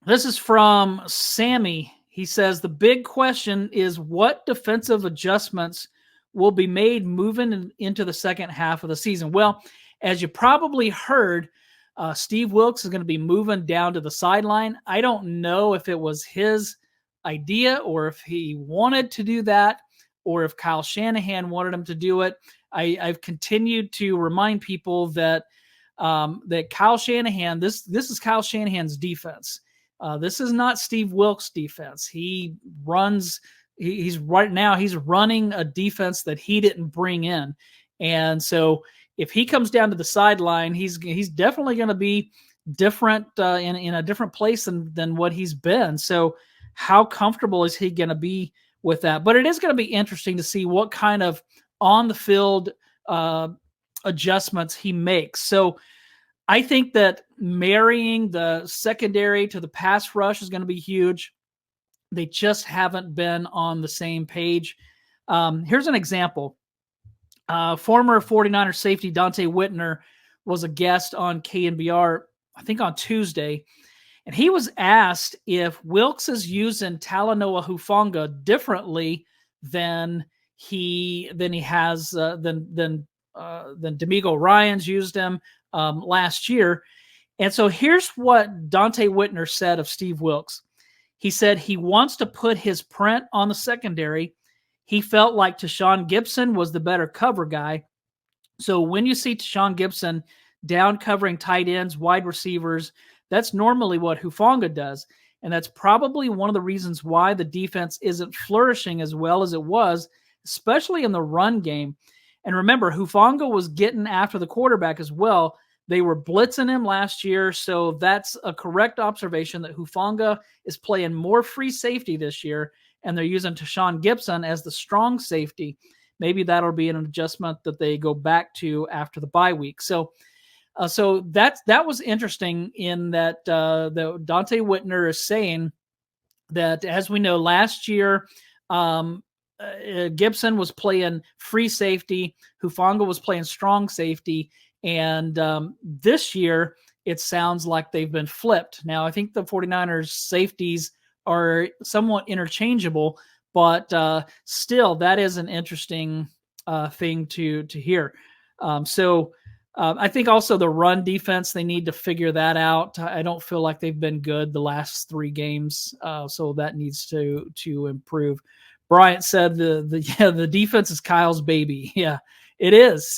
This is from Sammy. He says the big question is what defensive adjustments will be made moving into the second half of the season. Well, as you probably heard, Steve Wilks is going to be moving down to the sideline. I don't know if it was his idea or if he wanted to do that or if Kyle Shanahan wanted him to do it. I've continued to remind people that that Kyle Shanahan, this is Kyle Shanahan's defense. This is not Steve Wilks' defense. He runs. He's right now. He's running a defense that he didn't bring in, and so if he comes down to the sideline, he's definitely going to be different in a different place than what he's been. So, how comfortable is he going to be with that? But it is going to be interesting to see what kind of on the field adjustments he makes. So I think that marrying the secondary to the pass rush is going to be huge. They just haven't been on the same page. Here's an example. Former 49er safety Dante Whitner was a guest on KNBR, I think on Tuesday, and he was asked if Wilks is using Talanoa Hufanga differently than he has than D'Amico Ryans used him last year. And so here's what Dante Whitner said of Steve Wilks. He said he wants to put his print on the secondary. He felt like Tashawn Gibson was the better cover guy. So when you see Tashawn Gibson down covering tight ends, wide receivers, that's normally what Hufanga does. And that's probably one of the reasons why the defense isn't flourishing as well as it was, especially in the run game. And remember, Hufanga was getting after the quarterback as well. They were blitzing him last year, so that's a correct observation that Hufanga is playing more free safety this year, and they're using Tashawn Gibson as the strong safety. Maybe that'll be an adjustment that they go back to after the bye week. So that was interesting in that the Dante Whitner is saying that, as we know, last year Gibson was playing free safety, Hufanga was playing strong safety, and this year it sounds like they've been flipped. Now, I think the 49ers safeties are somewhat interchangeable, but still, that is an interesting thing to hear. I think also the run defense, they need to figure that out. I don't feel like they've been good the last 3 games, so that needs to improve. Bryant said the defense is Kyle's baby. Yeah, it is.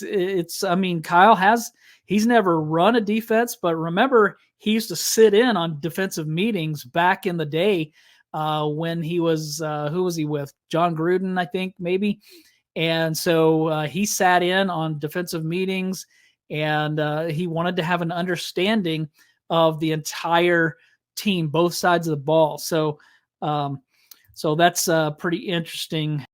He's never run a defense, but remember, he used to sit in on defensive meetings back in the day when he was, who was he with? John Gruden, I think, maybe. And so he sat in on defensive meetings, and he wanted to have an understanding of the entire team, both sides of the ball. So that's pretty interesting